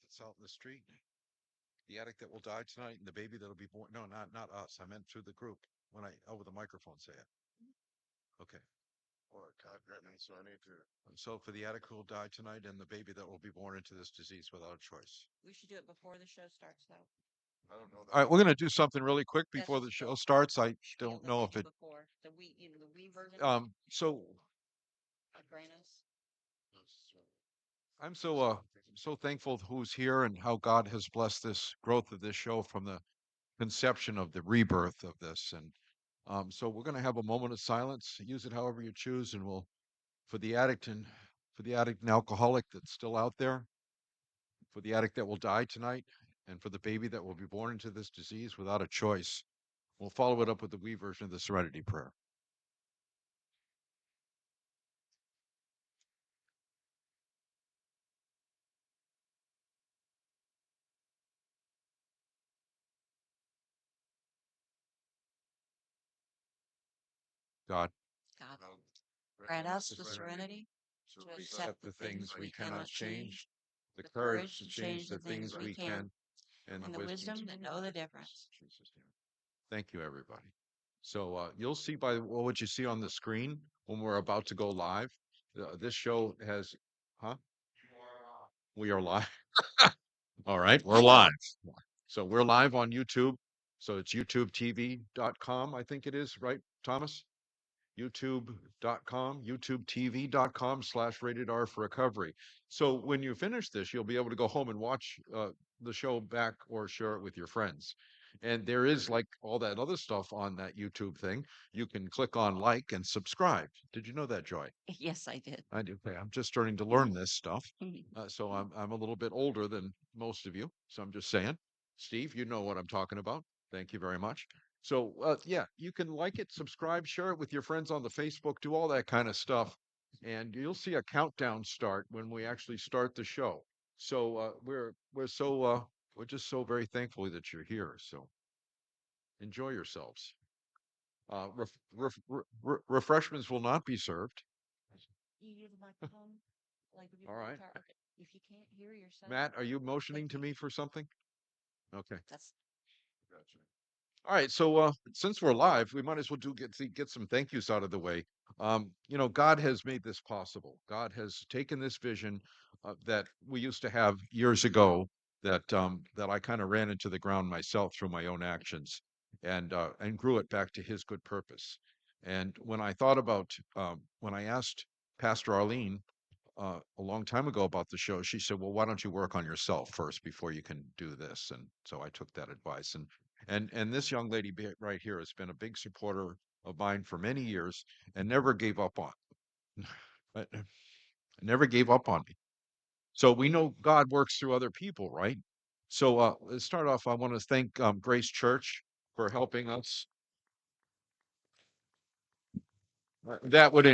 that's out in the street. The addict that will die tonight and the baby that'll be born. No, not us. I meant through the group. When I over the microphone say it. Okay. Or God grant me serenity to. So for the addict who will die tonight and the baby that will be born into this disease without a choice. We should do it before the show starts, though. I don't know that. All right, we're going to do something really quick That's before the just show starts. I Yeah, don't let's know do if it. before the we version. So Granis. I'm so thankful who's here and how God has blessed this growth of this show from the conception of the rebirth of this. And so we're going to have a moment of silence. Use it however you choose, and we'll for the addict and alcoholic that's still out there, for the addict that will die tonight, and for the baby that will be born into this disease without a choice. We'll follow it up with the we version of the Serenity Prayer. God, God, Now, grant us the serenity to to accept accept the things we cannot change, the the courage to change the things we can, and the wisdom to know the difference. Jesus' name. Thank you, everybody. So you'll see by what you see on the screen when we're about to go live. This show has, huh? We are live. All right, we're live. So we're live on YouTube. So it's youtubetv.com, I think it is, right, Thomas? youtube.com, youtubetv.com/rated R for recovery. So when you finish this, you'll be able to go home and watch the show back or share it with your friends. And there is like all that other stuff on that YouTube thing. You can click on like and subscribe. Did you know that, Joy? Yes, I did. I do. Okay, I'm just starting to learn this stuff. Mhm. So I'm a little bit older than most of you. So I'm just saying, Steve, you know what I'm talking about. Thank you very much. So yeah, you can like it, subscribe, share it with your friends on the Facebook, do all that kind of stuff, and you'll see a countdown start when we actually start the show. So we're just so very thankful that you're here. So enjoy yourselves. Refreshments will not be served. You use the microphone, like if you All right. okay. If you can't hear yourself, Matt, are you motioning to me for something? Okay. that's Gotcha. All right. So since we're live, we might as well get some thank yous out of the way. God has made this possible. God has taken this vision that we used to have years ago that I kind of ran into the ground myself through my own actions and grew it back to his good purpose. And when I thought about when I asked Pastor Arlene a long time ago about the show, she said, "Well, why don't you work on yourself first before you can do this?" And so I took that advice. And this young lady right here has been a big supporter of mine for many years and never gave up on, but never gave up on me. So we know God works through other people, right? So let's start off. I want to thank Grace Church for helping us. That would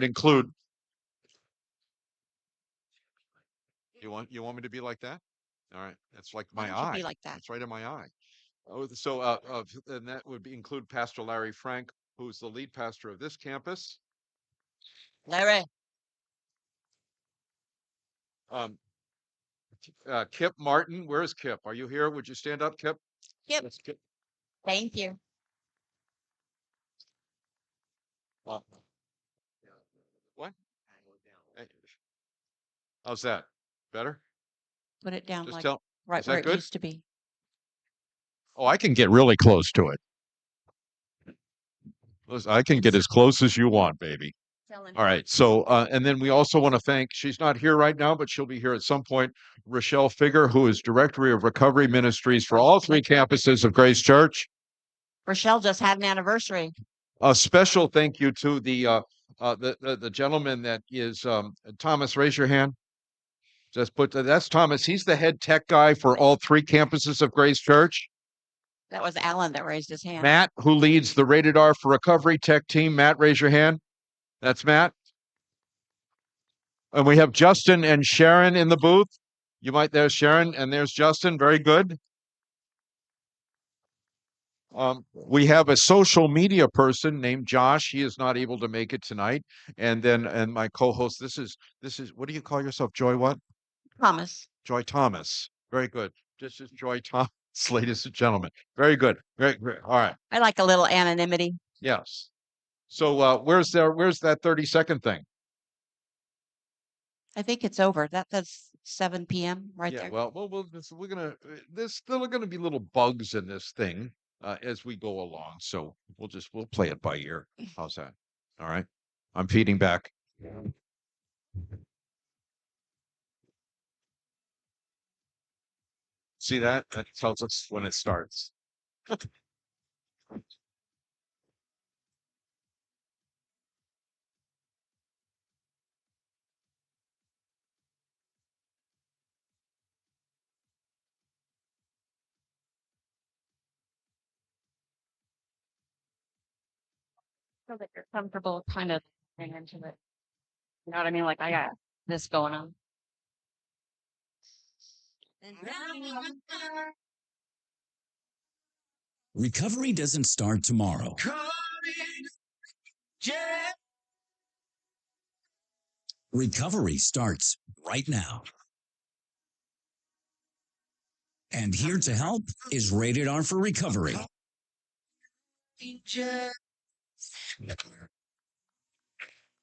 include. You want me to be like that? All right, that's like why my don't you eye. be like that? That's right in my eye. Oh, so and that would include Pastor Larry Frank, who's the lead pastor of this campus. Larry, Um, Kip Martin, where's Kip? Are you here? Would you stand up, Kip? Yep. Yes, Kip. Thank you. Uh, what? Hey, how's that? Better? Put it down Just like tell. right Is where that it good? used to be. Oh, I can get really close to it. Listen, I can get as close as you want, baby. All right. So, and then we also want to thank, she's not here right now, but she'll be here at some point, Rochelle Figger, who is Directory of Recovery Ministries for all three campuses of Grace Church. Rochelle just had an anniversary. A special thank you to the gentleman that is Thomas. Raise your hand. Just put that's Thomas. He's the head tech guy for all three campuses of Grace Church. That was Alan that raised his hand. Matt, who leads the Rated R for Recovery tech team. Matt, raise your hand. That's Matt. And we have Justin and Sharon in the booth. There's Sharon and there's Justin. Very good. We have a social media person named Josh. He is not able to make it tonight. And my co-host, this is what do you call yourself, Joy? What? Thomas. Joy Thomas. Very good. This is Joy Thomas, ladies and gentlemen. Very good. Very good. All right. I like a little anonymity. Yes. So where's that 30-second thing? I think it's over. That's 7 p.m. right Yeah, there. well, we're gonna there's still gonna be little bugs in this thing as we go along. So we'll play it by ear. How's that? All right. I'm feeding back. See that? That tells us when it starts. So that you're comfortable kind of getting into it. You know what I mean? Like I got this going on. Recovery doesn't start tomorrow. Recovery starts right now. And here to help is Rated R for Recovery. And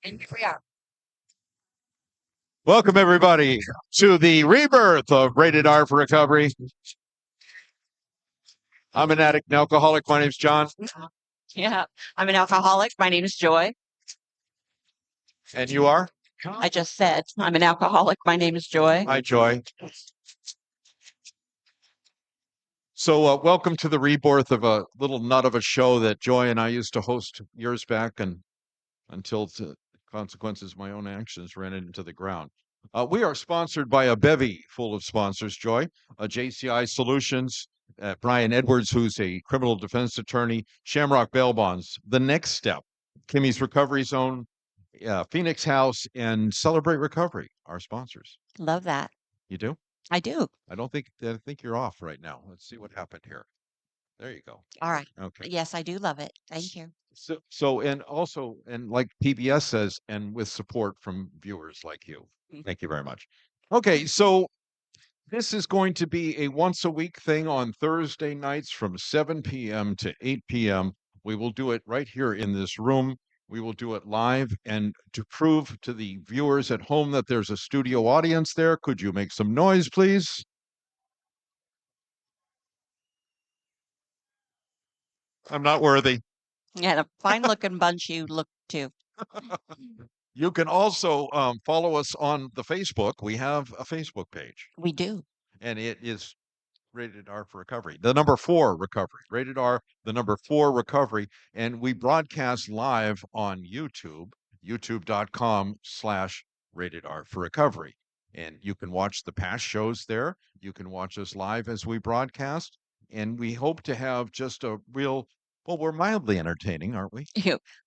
here we are. Welcome everybody to the rebirth of Rated R for Recovery. I'm an addict and alcoholic. My name's John. Yeah. I'm an alcoholic. My name is Joy. And you are? I just said I'm an alcoholic. My name is Joy. Hi, Joy. So welcome to the rebirth of a little nut of a show that Joy and I used to host years back, and until the consequences of my own actions ran it into the ground. We are sponsored by a bevy full of sponsors, Joy. JCI Solutions, Brian Edwards, who's a criminal defense attorney, Shamrock Bail Bonds, The Next Step, Kimmy's Recovery Zone, Phoenix House, and Celebrate Recovery, our sponsors. Love that. You do? I do. I think you're off right now. Let's see what happened here. There you go. All right. Okay. Yes, I do love it. Thank you. So, and also, and like PBS says, and with support from viewers like you. Thank you very much. Okay, so this is going to be a once a week thing on Thursday nights from 7 p.m. to 8 p.m. We will do it right here in this room. We will do it live. And to prove to the viewers at home that there's a studio audience there, could you make some noise, please? I'm not worthy. Yeah, a fine looking bunch you look too. You can also follow us on the Facebook. We have a Facebook page, We do. and it is Rated R for Recovery. The number 4 Recovery. Rated R, the number 4 Recovery. And we broadcast live on YouTube, youtube.com/Rated R for Recovery. And you can watch the past shows there. You can watch us live as we broadcast. And we hope to have just a real, well, we're mildly entertaining, aren't we?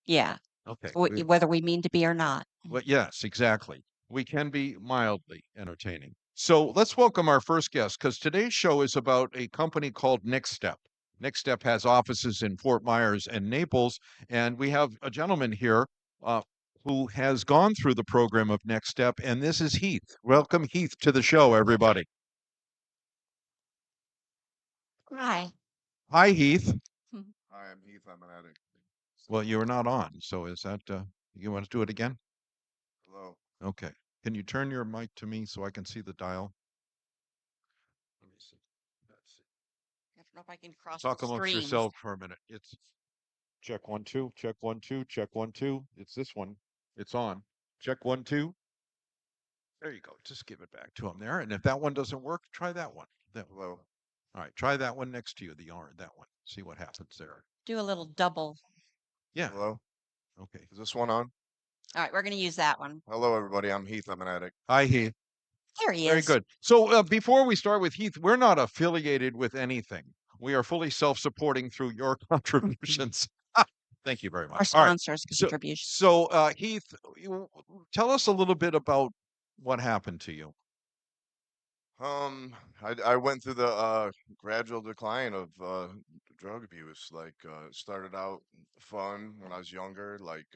Yeah. Okay. Whether we mean to be or not. Well, yes, exactly. We can be mildly entertaining. So let's welcome our first guest, because today's show is about a company called Next Step. Next Step has offices in Fort Myers and Naples, and we have a gentleman here who has gone through the program of Next Step, and this is Heath. Welcome, Heath, to the show, everybody. Hi. Hi, Heath. Hi, I'm Heath. I'm an addict. Well, you were not on, so is that you want to do it again? Hello. Okay. Can you turn your mic to me so I can see the dial? Let me see. Let's see. I don't know if I can cross Talk the amongst streams. yourself for a minute. It's check 1 2, check 1 2, check 1 2. It's this one. It's on. Check 1 2. There you go. Just give it back to him there. And if that one doesn't work, try that one. Hello. All right. Try that one next to you, the orange, that one. See what happens there. Do a little double. Yeah. Hello. Okay. Is this one on? All right, we're going to use that one. Hello, everybody. I'm Heath. I'm an addict. Hi, Heath. There he Very is. good. So before we start with Heath, we're not affiliated with anything. We are fully self-supporting through your contributions. Thank you very Our much. All right. sponsors' contribution. So Heath, tell us a little bit about what happened to you. I went through the gradual decline of drug abuse. Like, it started out fun when I was younger, like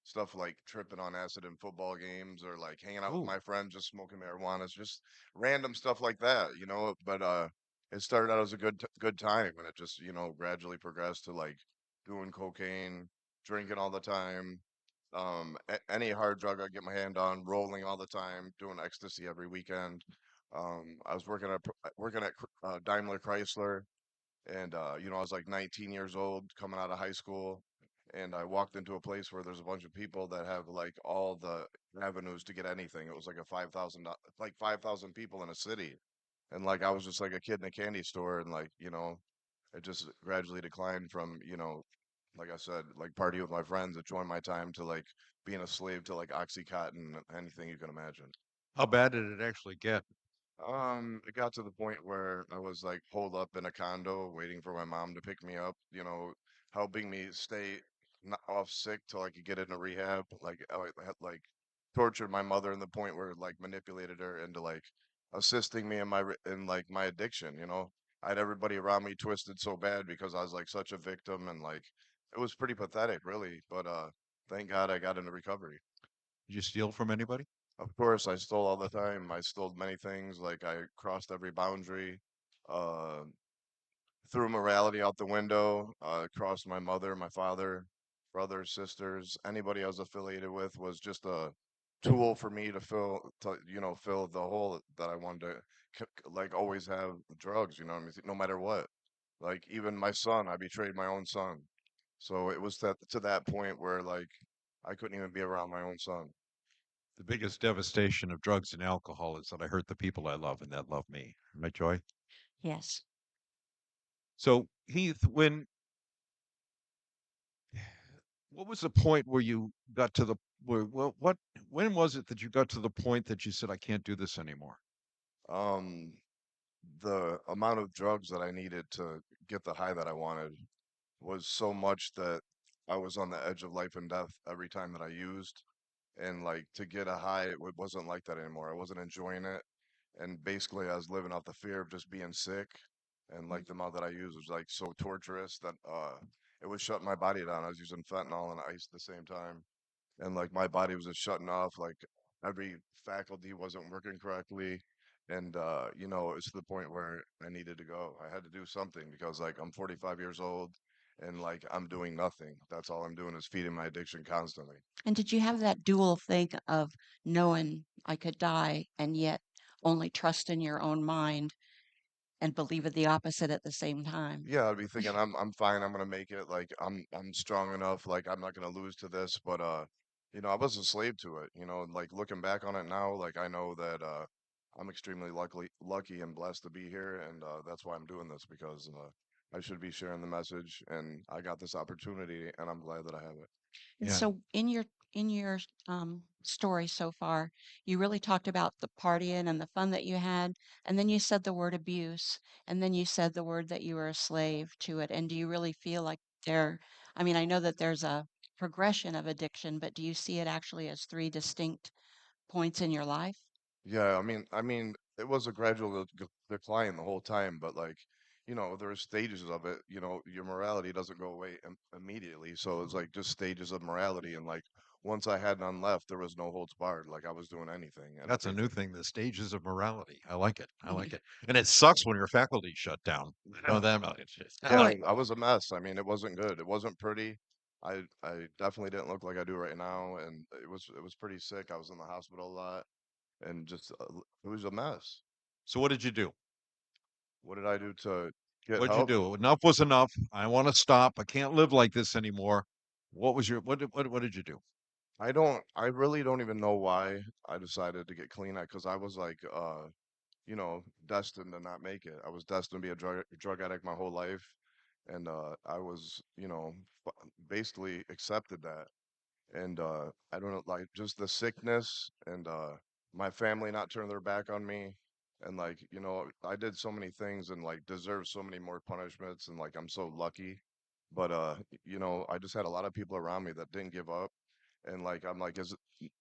stuff like tripping on acid in football games or like hanging out with Oh, my friends, just smoking marijuana. It's just random stuff like that, you know. But it started out as a good time, and it just, you know, gradually progressed to like doing cocaine, drinking all the time, any hard drug I get my hand on, rolling all the time, doing ecstasy every weekend. I was working at Daimler Chrysler, and you know, I was like 19 years old coming out of high school, and I walked into a place where there's a bunch of people that have like all the avenues to get anything. It was like a 5,000 like 5,000 people in a city, and like I was just like a kid in a candy store, and like, you know, it just gradually declined from, you know, like I said, like party with my friends, enjoying my time, to like being a slave to like Oxycontin, anything you can imagine. how bad did it actually get? It got to the point where I was like holed up in a condo waiting for my mom to pick me up, you know, helping me stay not off sick till I could get into rehab. Like I had like tortured my mother in the point where like manipulated her into like assisting me in in like my addiction, you know. I had everybody around me twisted so bad because I was like such a victim, and like it was pretty pathetic, really. But thank God I got into recovery. Did you steal from anybody? Of course, I stole all the time. I stole many things. Like I crossed every boundary, uh, threw morality out the window, crossed my mother, my father, brothers, sisters, anybody I was affiliated with was just a tool for me to you know, fill the hole that I wanted to, like always have drugs, you know what I mean? No matter what. Like even my son, I betrayed my own son. So it was that to that point where like I couldn't even be around my own son. The biggest devastation of drugs and alcohol is that I hurt the people I love and that love me. Right, Joy? Yes. So, Heath, what was the point where you got to the when was it that you got to the point that you said, I can't do this anymore? Um, the amount of drugs that I needed to get the high that I wanted was so much that I was on the edge of life and death every time that I used. And like to get a high, it wasn't like that anymore. I wasn't enjoying it. And basically, I was living off the fear of just being sick. And like the amount that I used was like so torturous that it was shutting my body down. I was using fentanyl and ice at the same time, and like my body was just shutting off, like every faculty wasn't working correctly, and you know, it was to the point where I needed to go. I had to do something because like I'm 45 years old, and like I'm doing nothing. That's all I'm doing is feeding my addiction constantly. And did you have that dual thing of knowing I could die and yet only trust in your own mind and believe in the opposite at the same time? Yeah, I'd be thinking I'm fine, I'm gonna make it, like I'm strong enough, like I'm not gonna lose to this. But you know, I was a slave to it, you know. Like looking back on it now, like I know that I'm extremely lucky and blessed to be here, and that's why I'm doing this, because I should be sharing the message, and I got this opportunity, and I'm glad that I have it. And Yeah. so in your story so far, you really talked about the partying and the fun that you had, and then you said the word abuse, and then you said the word that you were a slave to it. And do you really feel like I mean, I know that there's a progression of addiction, but do you see it actually as three distinct points in your life? Yeah, I mean, it was a gradual decline the whole time, but like, you know, there are stages of it. You know, your morality doesn't go away immediately, so it's like just stages of morality. And like, once I had none left, there was no holds barred. Like I was doing anything and That's a new everything. thing, the stages of morality. I like it. I like it. And it sucks when your faculty shut down. You know that much. Yeah, Well, I was a mess. I mean, it wasn't good. It wasn't pretty. I definitely didn't look like I do right now, and it was pretty sick. I was in the hospital a lot, and just it was a mess. So what did you do? What did I do to get What did you help? do? Enough was enough. I want to stop. I can't live like this anymore. What was your what did you do? I really don't even know why I decided to get clean, because I was like, you know, destined to not make it. I was destined to be a drug addict my whole life, and I was, you know, basically accepted that. And I don't know, like just the sickness, and my family not turning their back on me, and like, you know, I did so many things and like deserve so many more punishments, and like I'm so lucky. But you know, I just had a lot of people around me that didn't give up, and like I'm like,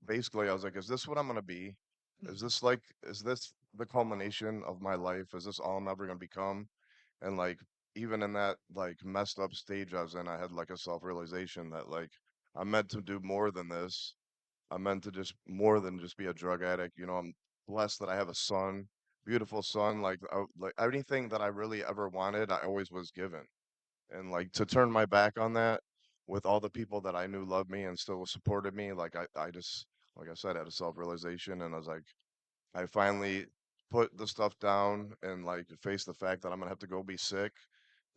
basically I was like, is this what I'm gonna be? Is this the culmination of my life? Is this all I'm ever gonna become? And like even in that like messed up stage I was in, I had like a self-realization that like I'm meant to do more than this. I'm meant to just more than just be a drug addict. You know, I'm blessed that I have a son, beautiful son. Like anything that I really ever wanted, I always was given. And like to turn my back on that with all the people that I knew loved me and still supported me, like I just, like I said, had a self-realization, and I was like, I finally put the stuff down and like face the fact that I'm gonna have to go be sick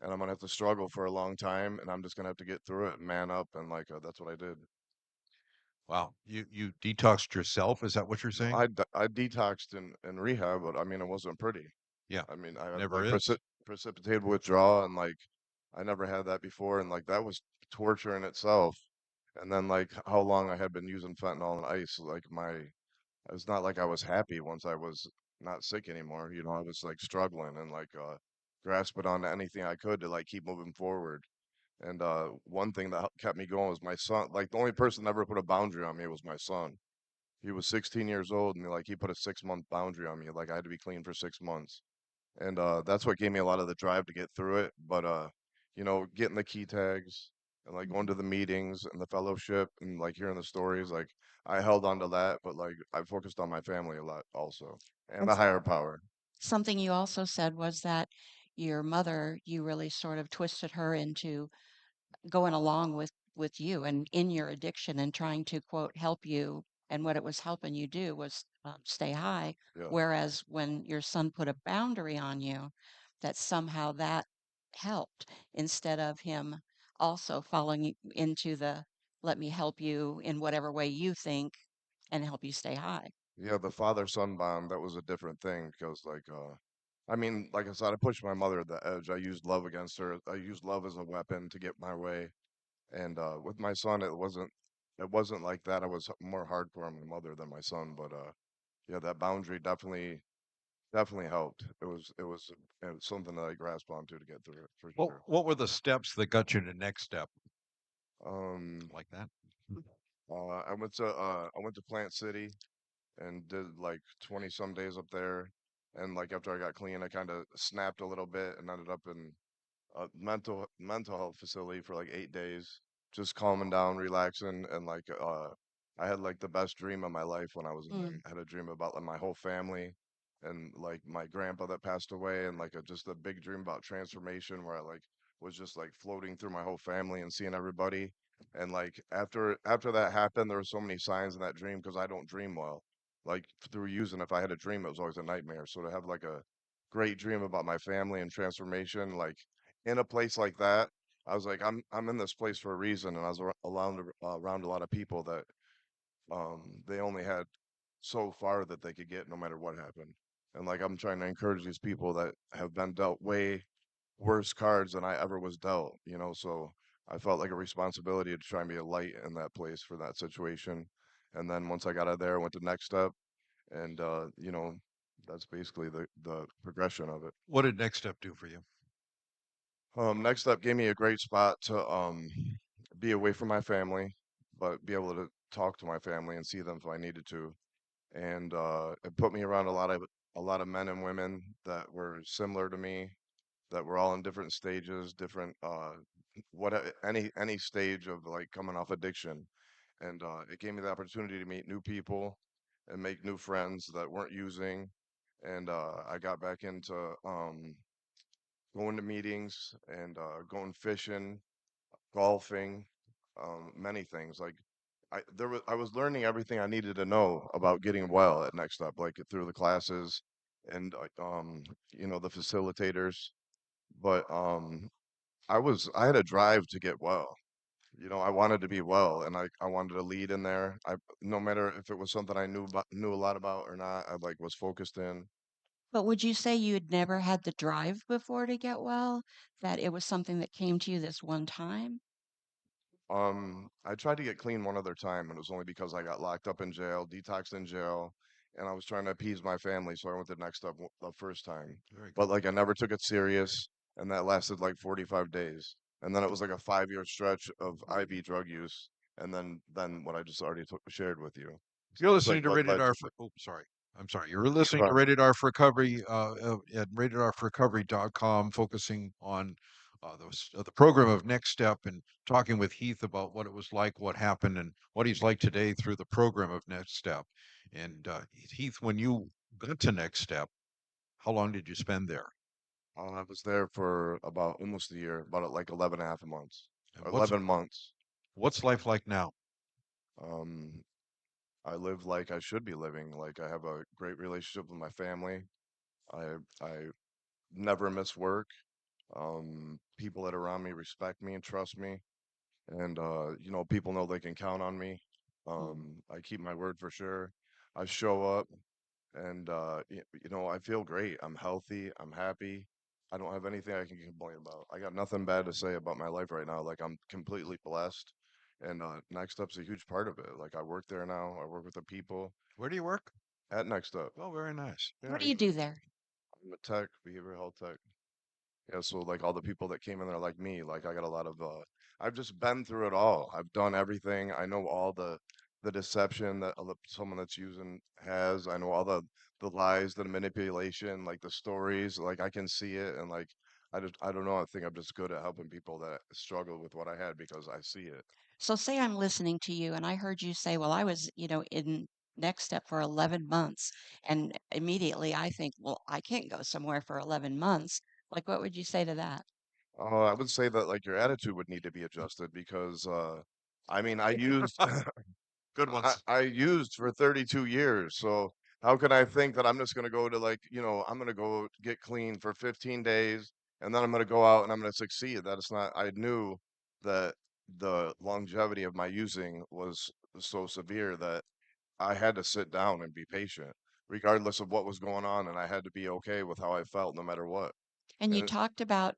and I'm gonna have to struggle for a long time, and I'm just gonna have to get through it and man up, and like that's what I did. Wow. You detoxed yourself. Is that what you're saying? I detoxed in rehab, but I mean it wasn't pretty. Yeah, I mean I had never like is. precipitated withdrawal, and like I never had that before, and like that was torture in itself. And then like how long I had been using fentanyl and ice, like it's not like I was happy once I was not sick anymore. You know, I was like struggling and like grasping onto anything I could to like keep moving forward. And one thing that kept me going was my son. Like the only person that ever put a boundary on me was my son. He was 16 years old, and like he put a 6 month boundary on me. Like I had to be clean for 6 months, and that's what gave me a lot of the drive to get through it. But you know, getting the key tags and like going to the meetings and the fellowship and like hearing the stories, like I held on to that, but like I focused on my family a lot also and And the higher power. something you also said was that your mother, you really sort of twisted her into going along with you and in your addiction and trying to quote help you, and what it was helping you do was stay high, Yeah, whereas when your son put a boundary on you, that somehow that helped instead of him also following into the let me help you in whatever way you think and help you stay high. yeah, the father son bond, that was a different thing because like I mean, like I said, I pushed my mother to the edge. I used love against her. I used love as a weapon to get my way. And with my son, it wasn't like that. I was more hardcore on my mother than my son, but yeah, that boundary definitely helped. It was something that I grasped onto to get through it for sure. What were the steps that got you to next step Um, like that? I went to Plant City and did like 20 some days up there, and like after I got clean, I kind of snapped a little bit and ended up in a mental health facility for like 8 days, just calming down, relaxing, and like I had like the best dream of my life when I was in there. Mm. I had a dream about like my whole family and like my grandpa that passed away, and like just a big dream about transformation where I like was just like floating through my whole family and seeing everybody. And like after that happened, there were so many signs in that dream because I don't dream well. Like through using, if I had a dream, it was always a nightmare. So to have like a great dream about my family and transformation, like in a place like that, I was like, I'm in this place for a reason, and I was around a lot of people that they only had so far that they could get no matter what happened. And like I'm trying to encourage these people that have been dealt way worse cards than I ever was dealt, you know. So I felt like a responsibility to try and be a light in that place for that situation. And then once I got out of there, I went to next step, and you know, that's basically the progression of it. What did next step do for you? Next up gave me a great spot to be away from my family, but be able to talk to my family and see them if I needed to. And it put me around a lot of men and women that were similar to me, that were all in different stages, different any stage of like coming off addiction. And it gave me the opportunity to meet new people and make new friends that weren't using. And I got back into going to meetings and going fishing, golfing, many things. Like I was learning everything I needed to know about getting well at Next Up, like through the classes and the facilitators. But I had a drive to get well. You know, I wanted to be well, and I wanted to lead in there. No matter if it was something I knew a lot about or not, I like was focused in. But would you say you'd never had the drive before to get well, that it was something that came to you this one time? I tried to get clean one other time, and it was only because I got locked up in jail, detoxed in jail, and I was trying to appease my family, so I went the next step the first time. Very But good. like I never took it serious, and that lasted like 45 days. And then it was like a 5 year stretch of IV drug use, and then what I just already shared with you. You're It's like listening to what Rated led R to for, oh, sorry. I'm sorry. You're you're listening to fine. Rated R for Recovery at ratedrforrecovery.com, focusing on the program of Next Step and talking with Heath about what it was like, what happened, and what he's like today through the program of Next Step. And Heath, when you got to Next Step, how long did you spend there? I was there for about almost a year, about like 11 and a half months, And 11 months. what's life like now? Um, I live like I should be living. Like I have a great relationship with my family. I never miss work. People that are around me respect me and trust me, and you know, people know they can count on me. I keep my word for sure. I show up, and you know, I feel great. I'm healthy. I'm happy. I don't have anything I can complain about. I got nothing bad to say about my life right now. Like I'm completely blessed, and Next Step's a huge part of it. Like I work there now. I work with the people Where do you work? at Next Step. Oh, very nice. What Yeah. do you do there? I'm a tech, behavioral health tech. Yeah, so like all the people that came in there like me, like I got a lot of I've just been through it all. I've done everything. I know all the deception that someone that's using has. I know all the lies, the manipulation, like the stories, like I can see it and like I don't know, I think I'm just good at helping people that struggle with what I had because I see it. So say I'm listening to you and I heard you say, well, I was, in Next Step for 11 months. And immediately I think, well, I can't go somewhere for 11 months. Like, what would you say to that? I would say that like your attitude would need to be adjusted because I mean I used Good ones. I used for 32 years. So how can I think that I'm just going to go to like, you know, I'm going to go get clean for 15 days and then I'm going to go out and I'm going to succeed. That's not, I knew that the longevity of my using was so severe that I had to sit down and be patient, regardless of what was going on. And I had to be okay with how I felt no matter what. And you And talked about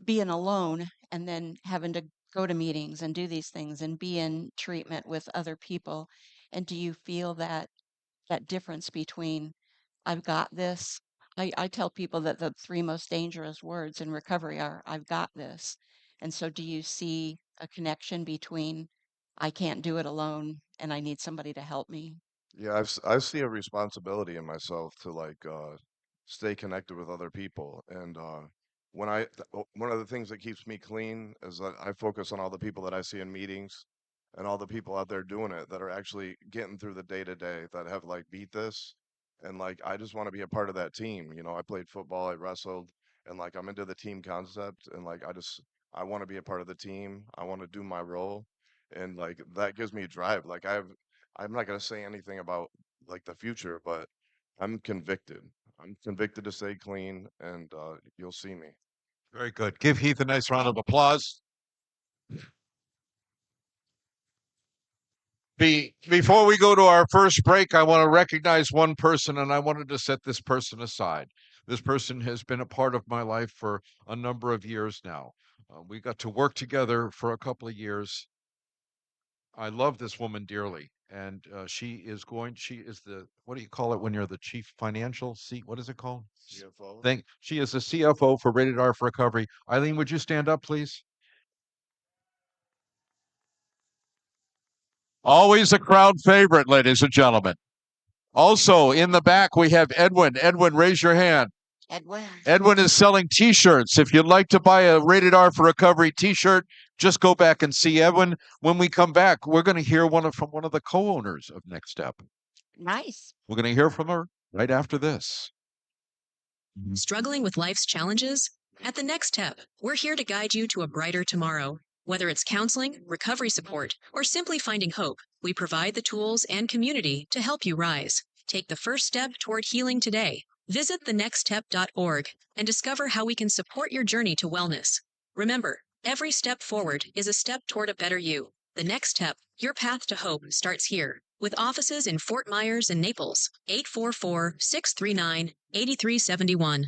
being alone and then having to go to meetings and do these things and be in treatment with other people. And do you feel that difference between I've got this? I tell people that the three most dangerous words in recovery are I've got this. And so do you see a connection between I can't do it alone and I need somebody to help me? yeah, I see a responsibility in myself to like stay connected with other people. And when one of the things that keeps me clean is that I focus on all the people that I see in meetings and all the people out there doing it that are actually getting through the day to day that have like beat this. And like I just want to be a part of that team. You know, I played football, I wrestled, and like I'm into the team concept and like I want to be a part of the team. I want to do my role. And like that gives me a drive. I'm not gonna say anything about like the future, but I'm convicted. I'm convicted to stay clean, and you'll see me. Very good. Give Heath a nice round of applause. Before we go to our first break, I want to recognize one person, and I wanted to set this person aside. This person has been a part of my life for a number of years now. We got to work together for a couple of years. I love this woman dearly, and she is the, what do you call it when you're the chief financial seat? What is it called? CFO. She is the CFO for Rated R for Recovery. Eileen, would you stand up, please? Always a crowd favorite, ladies and gentlemen. Also, in the back, we have Edwin. Edwin, raise your hand. Edwin. Edwin is selling T-shirts. If you'd like to buy a Rated R for Recovery T-shirt, just go back and see Edwin. When we come back, we're going to hear from one of the co-owners of Next Step. Nice. We're going to hear from her right after this. Struggling with life's challenges? At the Next Step, we're here to guide you to a brighter tomorrow. Whether it's counseling, recovery support, or simply finding hope, we provide the tools and community to help you rise. Take the first step toward healing today. Visit thenextstep.org and discover how we can support your journey to wellness. Remember, every step forward is a step toward a better you. The Next Step, your path to hope, starts here. With offices in Fort Myers and Naples, 844-639-8371.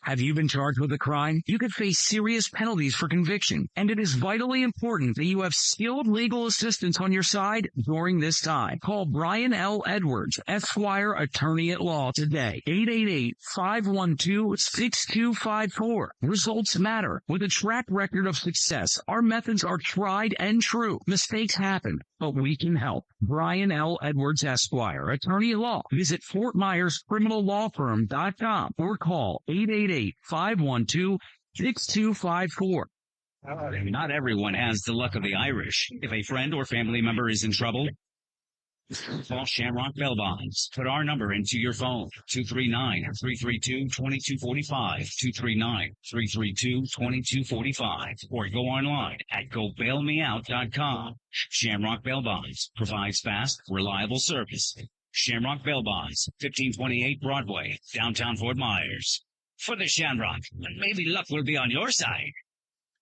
Have you been charged with a crime? You could face serious penalties for conviction, and it is vitally important that you have skilled legal assistance on your side during this time. Call Brian L. Edwards, Esquire, attorney at law today. 888-512-6254. Results matter. With a track record of success, our methods are tried and true. Mistakes happen, but we can help. Brian L. Edwards, Esquire, attorney at law. Visit FortMyersCriminalLawFirm.com or call 888-512-6254. 6254. Not everyone has the luck of the Irish. If a friend or family member is in trouble, call Shamrock Bell Bonds. Put our number into your phone, 239-332-2245, 239-332-2245, or go online at gobailmeout.com. Shamrock Bell Bonds provides fast, reliable service. Shamrock Bell Bonds, 1528 Broadway, downtown Fort Myers. For the Shamrock, maybe luck will be on your side.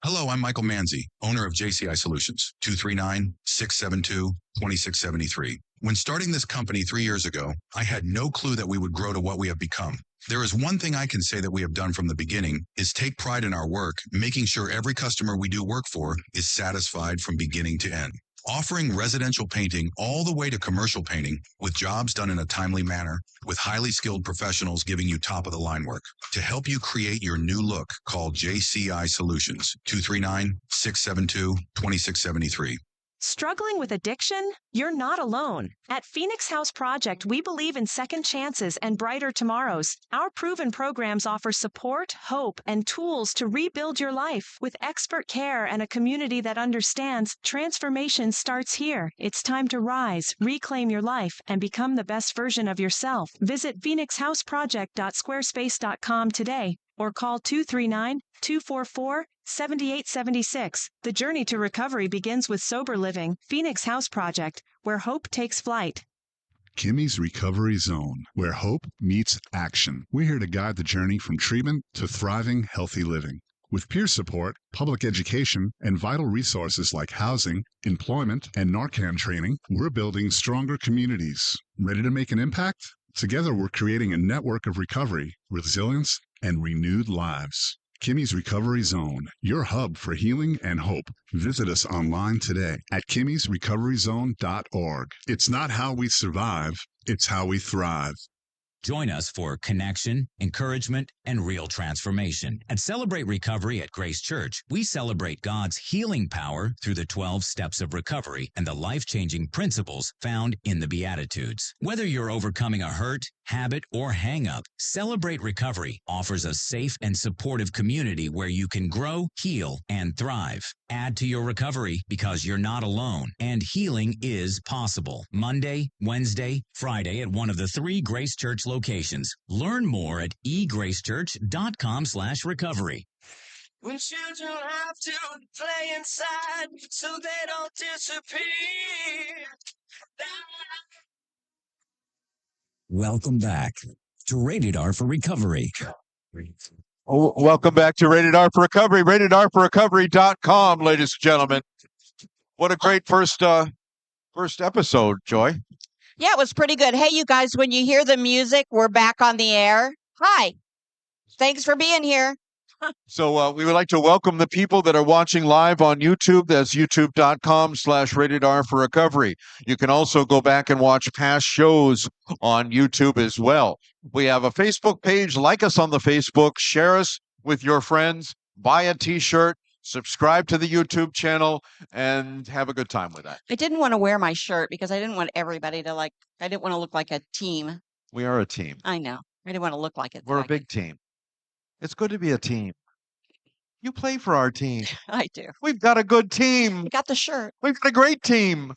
Hello, I'm Michael Manzi, owner of JCI Solutions, 239-672-2673. When starting this company 3 years ago, I had no clue that we would grow to what we have become. There is one thing I can say that we have done from the beginning is take pride in our work, making sure every customer we do work for is satisfied from beginning to end. Offering residential painting all the way to commercial painting with jobs done in a timely manner with highly skilled professionals giving you top-of-the-line work. To help you create your new look, call JCI Solutions, 239-672-2673. Struggling with addiction? You're not alone. At Phoenix House Project, we believe in second chances and brighter tomorrows. Our proven programs offer support, hope, and tools to rebuild your life. With expert care and a community that understands, transformation starts here. It's time to rise, reclaim your life, and become the best version of yourself. Visit phoenixhouseproject.squarespace.com today or call 239-244-7876. The journey to recovery begins with sober living. Phoenix House Project, where hope takes flight. Kimmy's Recovery Zone, where hope meets action. We're here to guide the journey from treatment to thriving, healthy living. With peer support, public education, and vital resources like housing, employment, and Narcan training, we're building stronger communities. Ready to make an impact? Together, we're creating a network of recovery, resilience, and renewed lives. Kimmy's Recovery Zone, your hub for healing and hope. Visit us online today at kimmysrecoveryzone.org. It's not how we survive, it's how we thrive. Join us for connection, encouragement, and real transformation. At Celebrate Recovery at Grace Church, we celebrate God's healing power through the 12 steps of recovery and the life-changing principles found in the Beatitudes. Whether you're overcoming a hurt, habit, or hang-up, Celebrate Recovery offers a safe and supportive community where you can grow, heal, and thrive. Add to your recovery because you're not alone, and healing is possible. Monday, Wednesday, Friday at one of the 3 Grace Church locations. Learn more at egracechurch.com/recovery. When children have to play inside so they don't disappear. Welcome back to Rated R for Recovery. Welcome back to Rated R for Recovery, ratedrforrecovery.com, ladies and gentlemen. What a great first episode, Joy. Yeah, it was pretty good. Hey, you guys, when you hear the music, we're back on the air. Hi. Thanks for being here. So we would like to welcome the people that are watching live on YouTube. That's youtube.com/Rated R for Recovery. You can also go back and watch past shows on YouTube as well. We have a Facebook page. Like us on the Facebook. Share us with your friends. Buy a t-shirt. Subscribe to the YouTube channel and have a good time with that. I didn't want to wear my shirt because I didn't want everybody to I didn't want to look like a team. We are a team. I know. I didn't want to look like it. We're a big team. It's good to be a team. You play for our team. I do. We've got a good team. I got the shirt. We've got a great team.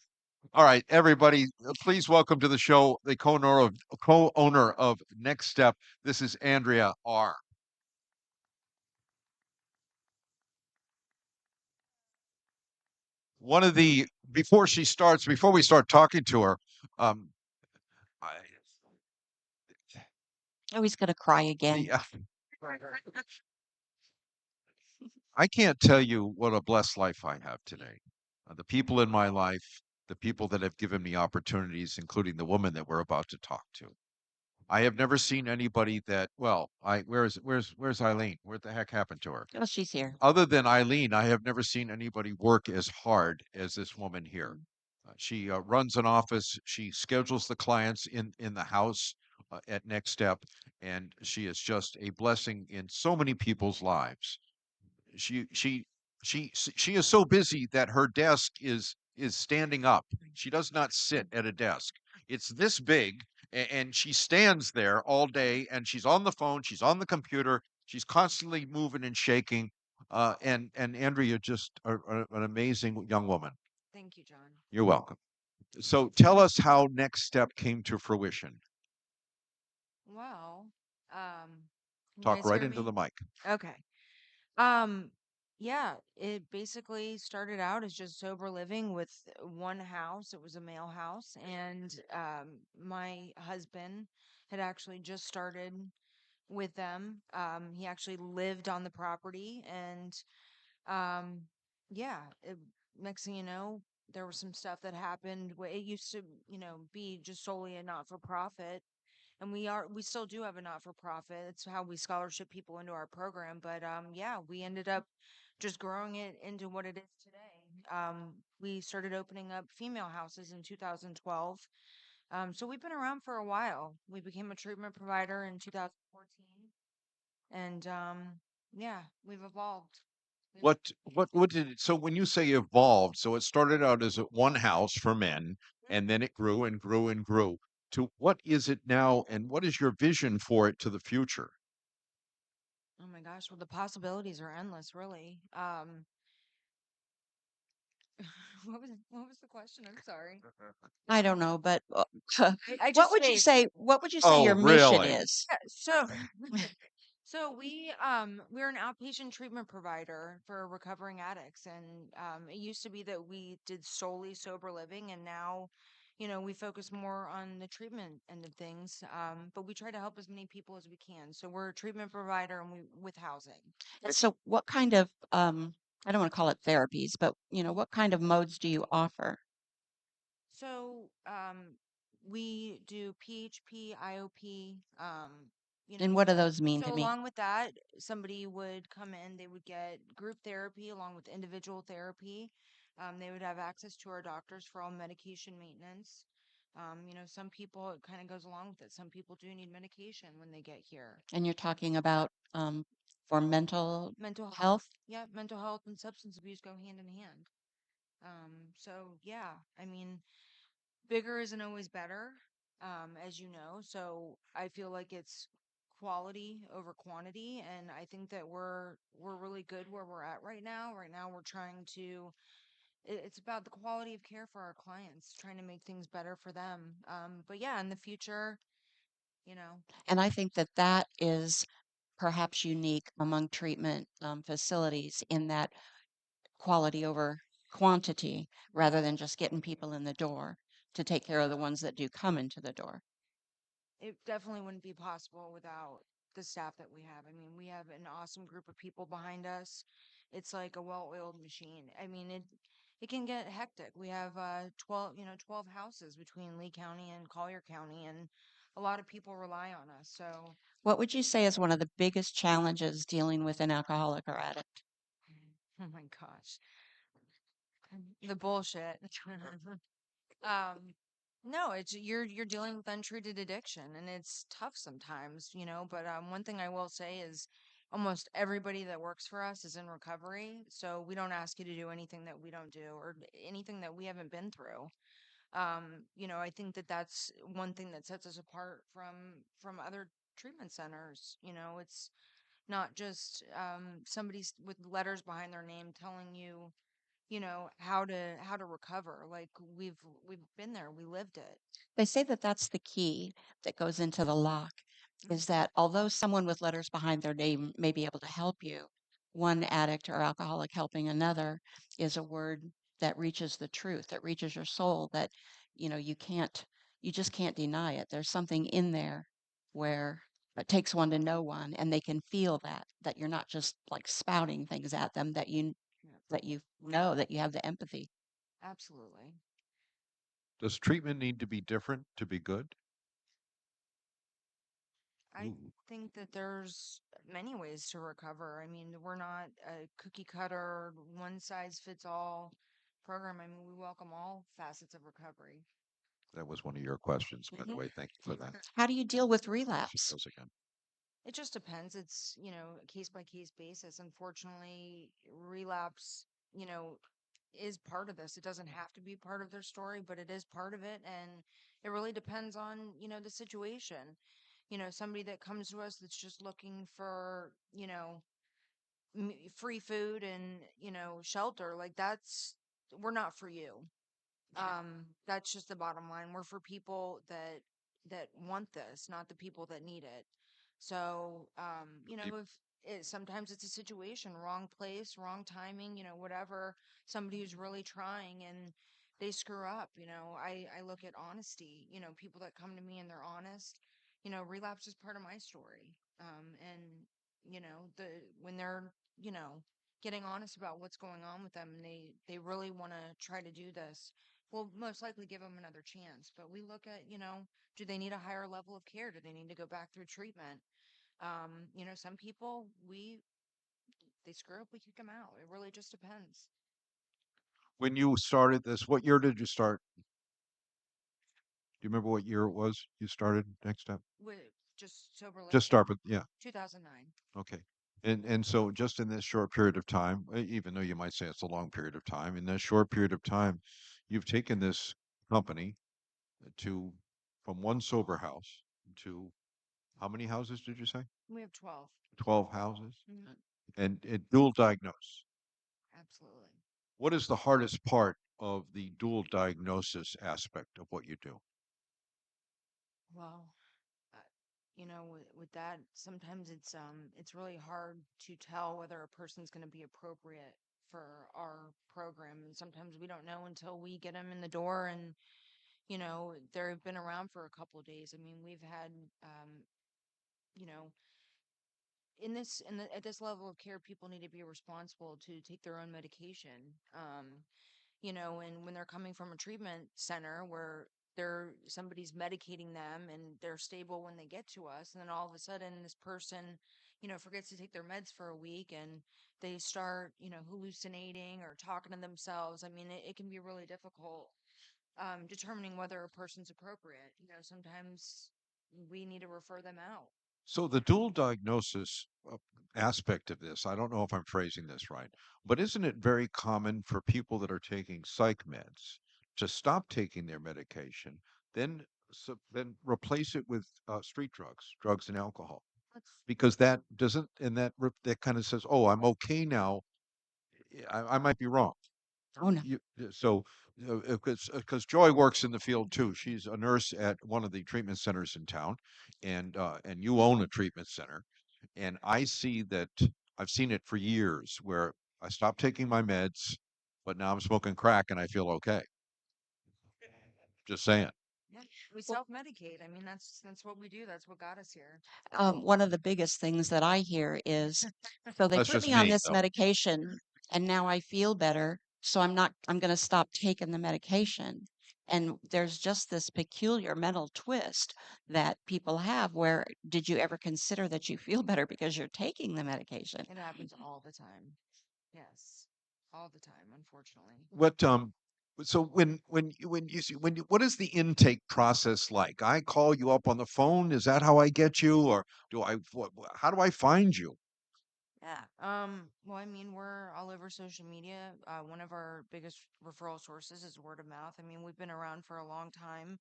All right, everybody, please welcome to the show the co-owner of Next Step. This is Andrea R. One of the before we start talking to her, I, Oh, he's gonna cry again. I can't tell you what a blessed life I have today. The people in my life, the people that have given me opportunities, including the woman that we're about to talk to. I have never seen anybody that, where's Eileen? What the heck happened to her? Oh, she's here. Other than Eileen, I have never seen anybody work as hard as this woman here. She runs an office. She schedules the clients in the house at Next Step, and she is just a blessing in so many people's lives. She is so busy that her desk is standing up. She does not sit at a desk. It's this big, and she stands there all day, and she's on the phone, she's on the computer, She's constantly moving and shaking. And Andrea, just an amazing young woman. Thank you, John. You're welcome. So tell us how Next Step came to fruition. Well, can you Talk guys right hear into the me? mic. Okay. Um, yeah, it basically started out as just sober living with one house. It was a male house, and my husband had actually just started with them. He actually lived on the property, and um, yeah, next thing you know, there was some stuff that happened. It used to, be just solely a not-for-profit, and we still do have a not-for-profit. It's how we scholarship people into our program. But yeah, we ended up just growing it into what it is today. We started opening up female houses in 2012. So we've been around for a while. We became a treatment provider in 2014, and yeah, we've evolved. We've What did it, so when you say evolved, so it started out as one house for men, and then it grew and grew and grew to what is it now, and what is your vision for it to the future? Oh my gosh, well, the possibilities are endless, really. What was the question? I'm sorry. I don't know, but I what just would you spaced. say? What would you say Oh, your mission really? is? Yeah, so so we're an outpatient treatment provider for recovering addicts, and it used to be that we did solely sober living, and now, we focus more on the treatment end of things. But we try to help as many people as we can. So we're a treatment provider, and we with housing. And so, what kind of I don't want to call it therapies, but what kind of modes do you offer? So we do PHP, IOP, you And know, what do those mean so to me? along with that, somebody would come in, they would get group therapy along with individual therapy. They would have access to our doctors for all medication maintenance. Some people, it kind of goes along with it. Some people do need medication when they get here. And you're talking about for mental Mental health, health? yeah, mental health and substance abuse go hand in hand. So yeah, I mean, bigger isn't always better, as you know. So I feel like it's quality over quantity, and I think that we're really good where we're at right now. Right now, we're trying to. It's about the quality of care for our clients, trying to make things better for them. But yeah, in the future, you know, And I think that that is perhaps unique among treatment facilities in that quality over quantity rather than just getting people in the door to take care of the ones that do come into the door. it definitely wouldn't be possible without the staff that we have. I mean, we have an awesome group of people behind us. It's like a well-oiled machine. I mean, it can get hectic. We have 12 houses between Lee County and Collier County, and a lot of people rely on us. So, What would you say is one of the biggest challenges dealing with an alcoholic or addict? oh my gosh, the bullshit. Um, no, it's you're dealing with untreated addiction, and it's tough sometimes, but one thing I will say is almost everybody that works for us is in recovery, so we don't ask you to do anything that we don't do or anything that we haven't been through. I think that that's one thing that sets us apart from other treatment centers. It's not just somebody with letters behind their name telling you how to recover. Like we've been there, we lived it. They say that that's the key that goes into the lock Mm. is that although someone with letters behind their name may be able to help you, one addict or alcoholic helping another is a word that reaches the truth, that reaches your soul, that you just can't deny it. There's something in there where it takes one to know one, and they can feel that you're not just like spouting things at them, Yeah, that you know that you have the empathy. absolutely. Does treatment need to be different to be good? I Ooh, think that there's many ways to recover. I mean, we're not a cookie cutter, one size fits all program. I mean, we welcome all facets of recovery. that was one of your questions, by the Hmm. way. Thank you for that. How do you deal with She relapse? goes again. It just depends. It's, a case by case basis. Unfortunately, relapse, you know, is part of this. It doesn't have to be part of their story, but it is part of it. And it really depends on, the situation. somebody that comes to us that's just looking for, free food and, shelter, like we're not for you. That's just the bottom line. We're for people that want this, not the people that need it. So, if sometimes it's a situation, wrong place, wrong timing, whatever, somebody who's really trying and they screw up, I look at honesty, people that come to me and they're honest, relapse is part of my story. And, when they're, you know, getting honest about what's going on with them and they really want to try to do this, we'll most likely give them another chance. But we look at, do they need a higher level of care? Do they need to go back through treatment? Some people they screw up, we kick them out. It really just depends. When you started this, what year did you start? Do you remember what year it was you started Next Step? Just sober living. Just start with, yeah. 2009. Okay. And so just in this short period of time, even though you might say it's a long period of time, in this short period of time, you've taken this company to from one sober house to how many houses did you say? We have 12. 12 houses Mhm. and dual diagnose. Absolutely. What is the hardest part of the dual diagnosis aspect of what you do? Well, uh, with that, sometimes it's really hard to tell whether a person's going to be appropriate for our program, and sometimes we don't know until we get them in the door, and they've been around for a couple of days. I mean, we've had, you know, at this level of care, people need to be responsible to take their own medication. And when they're coming from a treatment center where somebody's medicating them and they're stable when they get to us, and then all of a sudden this person, forgets to take their meds for a week and they start, hallucinating or talking to themselves. I mean, it can be really difficult determining whether a person's appropriate. Sometimes we need to refer them out. So the dual diagnosis aspect of this, I don't know if I'm phrasing this right, but isn't it very common for people that are taking psych meds to stop taking their medication, then then replace it with street drugs and alcohol? That's Because that doesn't, and that kind of says, "Oh, I'm okay now." I might be wrong. Oh, no. So, because Joy works in the field too. She's a nurse at one of the treatment centers in town, and you own a treatment center, and I see that I've seen it for years where I stopped taking my meds, but now I'm smoking crack and I feel okay. Just saying. Yeah, we self-medicate. I mean, that's what we do. That's what got us here. One of the biggest things that I hear is, so they That's put just me on me, this though. medication and now I feel better. So I'm going to stop taking the medication. And there's just this peculiar mental twist that people have where did you ever consider that you feel better because you're taking the medication? It happens all the time. Yes, all the time, unfortunately. What so when you see what is the intake process like? I call you up on the phone. Is that how I get you, or how do I find you? Yeah. Well, I mean, we're all over social media. One of our biggest referral sources is word of mouth. I mean, we've been around for a long time.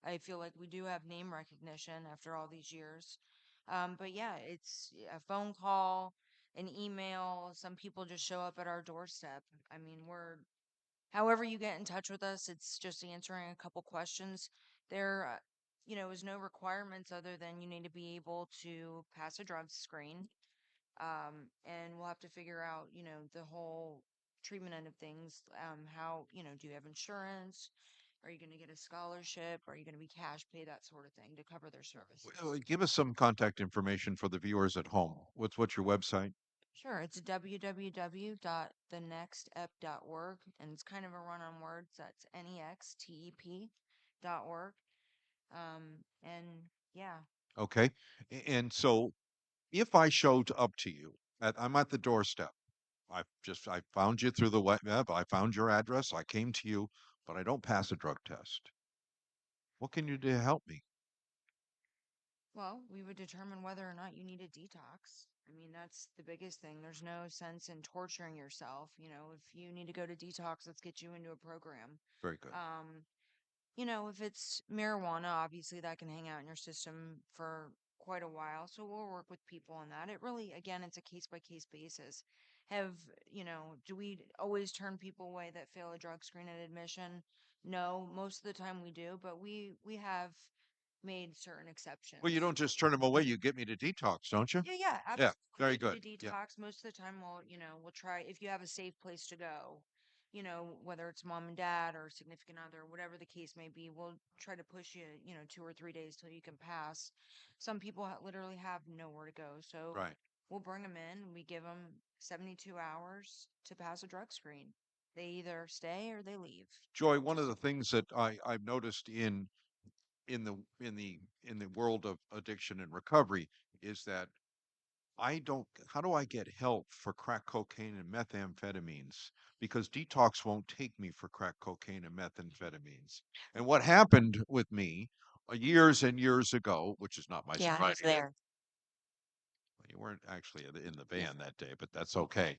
I feel like we do have name recognition after all these years. But yeah, it's a phone call, an email. Some people just show up at our doorstep. I mean, however you get in touch with us, it's just answering a couple questions. There, is no requirements other than you need to be able to pass a drug screen. And we'll have to figure out, the whole treatment end of things. How, do you have insurance? Are you going to get a scholarship? Are you going to be cash pay? That sort of thing to cover their services. Give us some contact information for the viewers at home. What's your website? Sure, it's www.thenextep.org, and it's kind of a run on words. That's NEXTEP.org. And yeah, Okay. And so if I showed up to you I'm at the doorstep. I found you through the web. I found your address. I came to you, but I don't pass a drug test. What can you do to help me? well, we would determine whether or not you need a detox. I mean, that's the biggest thing. There's no sense in torturing yourself. If you need to go to detox, let's get you into a program. Very good. If it's marijuana, obviously that can hang out in your system for quite a while, so we'll work with people on that. It really, again, it's a case by case basis. Have, do we always turn people away that fail a drug screen at admission? No, most of the time we do, but we have made certain Well, you exceptions. don't just turn them away. You get me to detox, don't you? Yeah, Yeah, absolutely. very Take you good. to Yeah. detox. Most of the time, we'll try if you have a safe place to go. Whether it's mom and dad or significant other, whatever the case may be, we'll try to push you, 2 or 3 days till you can pass. Some people literally have nowhere to go, so Right. we'll bring them in. We give them 72 hours to pass a drug screen. They either stay or they leave. Joy, one of the things that I've noticed in the world of addiction and recovery is that how do I get help for crack cocaine and methamphetamines? Because detox won't take me for crack cocaine and methamphetamines. And what happened with me years and years ago, which is not my Yeah, I was sobriety date. there. You weren't actually in the van that day, but that's okay.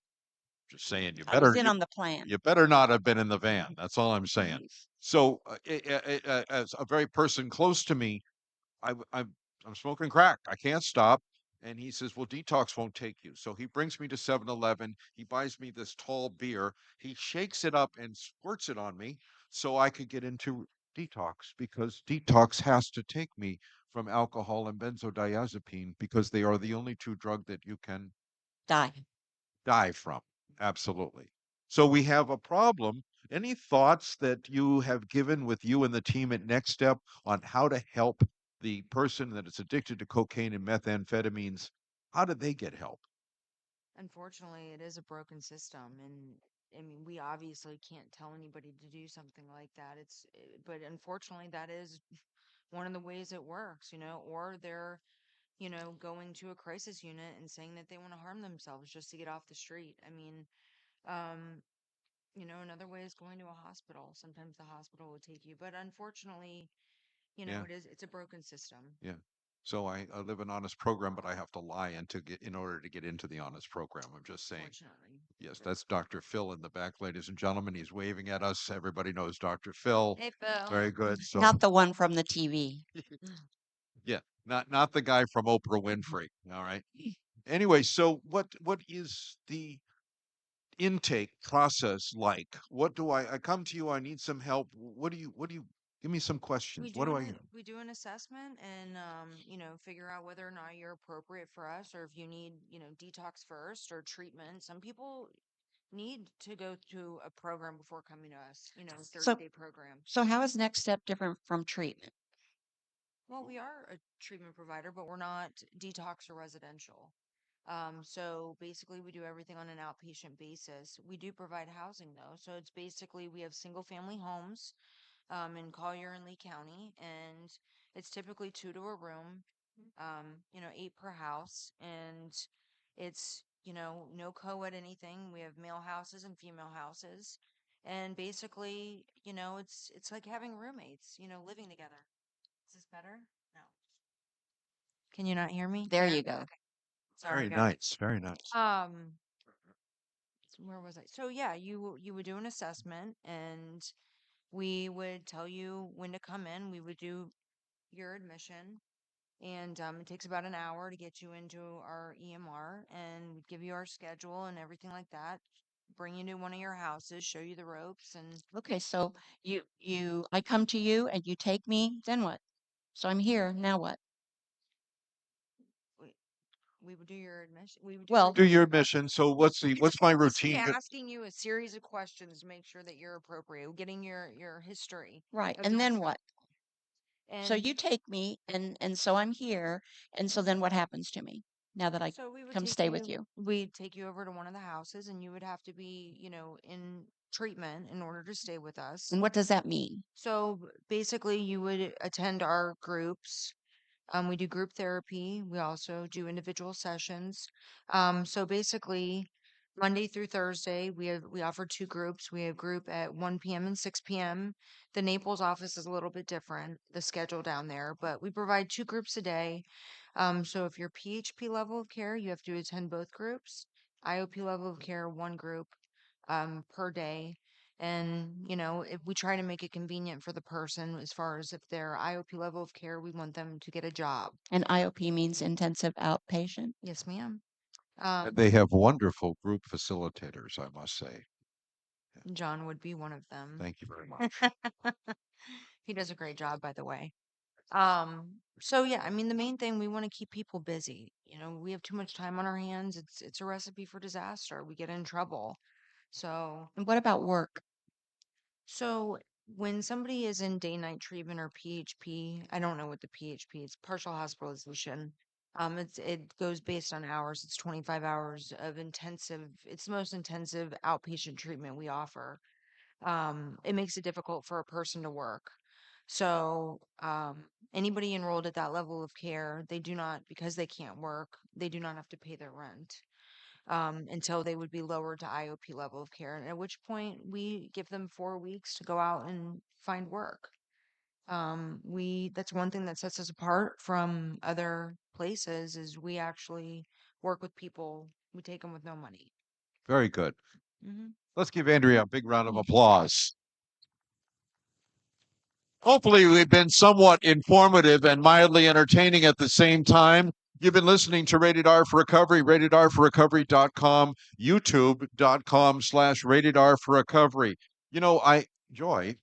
Just saying, I was in on the plan. you better not have been in the van. That's all I'm saying. Mhm. So, as a very person close to me, I'm smoking crack. I can't stop. And he says, well, detox won't take you. So he brings me to 7-Eleven. He buys me this tall beer. He shakes it up and squirts it on me so I could get into detox because detox has to take me from alcohol and benzodiazepine because they are the only two drugs that you can Die. die from. Absolutely. So we have a problem. Any thoughts that you have given with you and the team at Next Step on how to help the person that is addicted to cocaine and methamphetamines? How do they get help? Unfortunately, it is a broken system, and I mean, we obviously can't tell anybody to do something like that. But unfortunately, that is one of the ways it works, or they're, going to a crisis unit and saying that they want to harm themselves just to get off the street. I mean, um, another way is going to a hospital. Sometimes the hospital will take you, but unfortunately, Yeah, it's a broken system. yeah. So I live an honest program, but I have to lie in order to get into the honest program. I'm just saying. Fortunately. Yes, that's Dr. Phil in the back, ladies and gentlemen. He's waving at us. Everybody knows Dr. Phil. Hey, Phil. Very good. So Not the one from the TV. yeah, not the guy from Oprah Winfrey. All right. Anyway, so what is the intake process like? What do I come to you, I need some help. What do you give me some questions. What do I We do an assessment and figure out whether or not you're appropriate for us or if you need, detox first or treatment. Some people need to go through a program before coming to us, So, 30-day program. so how is Next Step different from treatment? Well, we are a treatment provider, but we're not detox or residential. So basically we do everything on an outpatient basis. We do provide housing though. So it's basically we have single family homes in Collier and Lee County, and it's typically two to a room, 8 per house, and it's, no co-ed anything. We have male houses and female houses, and basically, it's like having roommates, living together. Is this better? No. Can you not hear me? There you go. Sorry, Very guys. nice, very nice. Where was I? So yeah, you would do an assessment, and we would tell you when to come in. We would do your admission, and it takes about an hour to get you into our EMR, and we'd give you our schedule and everything like that. Bring you to one of your houses, show you the ropes, and Okay, so I come to you and you take me, then what? So I'm here, now what? we, we would do your admission. We would do Well, Do everything your like that. admission. So what's my Basically routine? asking you a series of questions to make sure that you're appropriate, getting your history right. of And then yourself. what? So And you take me and so I'm here. And so then what happens to me now that I so we would come take stay with you? we'd take you over to one of the houses, and you would have to be, in treatment in order to stay with us. And what does that mean? So basically, you would attend our groups. We do group therapy. We also do individual sessions. So basically, Monday through Thursday, we offer two groups. We have group at 1 p.m. and 6 p.m. The Naples office is a little bit different, the schedule down there, but we provide two groups a day. So if you're PHP level of care, you have to attend both groups. IOP level of care, one group per day. And, if we try to make it convenient for the person as far as if they're IOP level of care, we want them to get a job. And IOP means intensive outpatient. Yes, ma'am. And they have wonderful group facilitators, I must say. John would be one of them. Thank you very much. He does a great job, by the way. So yeah, I mean, the main thing, we want to keep people busy. We have too much time on our hands. It's a recipe for disaster. We get in trouble. So And what about work? So when somebody is in day-night treatment or PHP, I don't know what the PHP is, partial hospitalization. It goes based on hours. It's 25 hours of intensive. It's the most intensive outpatient treatment we offer. It makes it difficult for a person to work. So anybody enrolled at that level of care, they do not, because they can't work, they do not have to pay their rent until they would be lowered to IOP level of care, and at which point we give them 4 weeks to go out and find work. That's one thing that sets us apart from other places is we actually work with people. We take them with no money. Very good. Hmm. Let's give Andrea a big round of applause. Hopefully, we've been somewhat informative and mildly entertaining at the same time. You've been listening to Rated R for Recovery, ratedrforrecovery.com, youtube.com/Rated R for Recovery. Joy,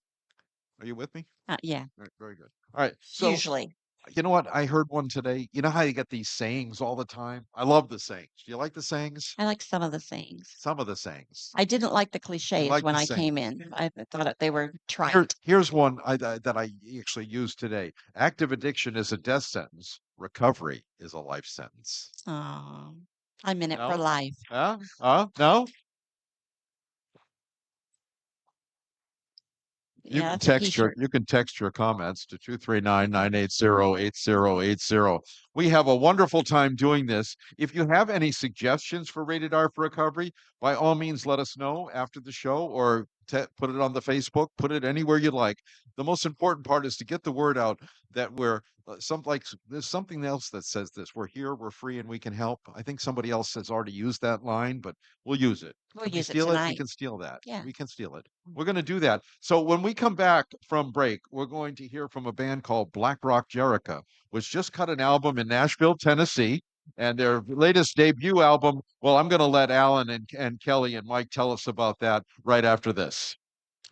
are you with me? Yeah, All right, very good. All right. So, usually. you know what? I heard one today. You know how you get these sayings all the time? I love the sayings. Do you like the sayings? I like some of the sayings. Some of the sayings. I didn't like the cliches like when the I came in. I thought they were trite. Here's one that I actually used today. Active addiction is a death sentence. Recovery is a life sentence. Oh, I'm in it for No? life. No? Yeah, that's a t-shirt. You can text your comments to 239-980-8080. We have a wonderful time doing this. If you have any suggestions for Rated R for Recovery, by all means let us know after the show or put it on the Facebook, put it anywhere you like. The most important part is to get the word out that there's something else that says this. We're here, we're free, and we can help. I think somebody else has already used that line, but we'll use it. We'll If we use it steal it, we tonight. can steal that. Yeah. We can steal it. We're going to do that. So when we come back from break, we're going to hear from a band called Black Rock Jerica, which just cut an album in Nashville, Tennessee. And their latest debut album, well, I'm going to let Alan and Kelly and Mike tell us about that right after this.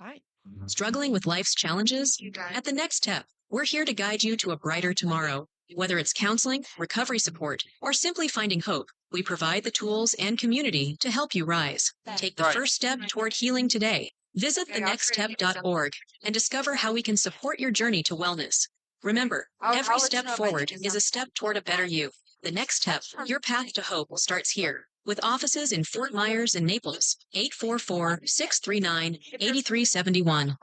All right. Struggling with life's challenges? At the next step, we're here to guide you to a brighter tomorrow. Whether it's counseling, recovery support, or simply finding hope, we provide the tools and community to help you rise. Take the first step toward healing today. Visit thenextstep.org and discover how we can support your journey to wellness. Remember, every step forward is a step toward a better you. The next step, your path to hope, starts here. With offices in Fort Myers and Naples, 844-639-8371.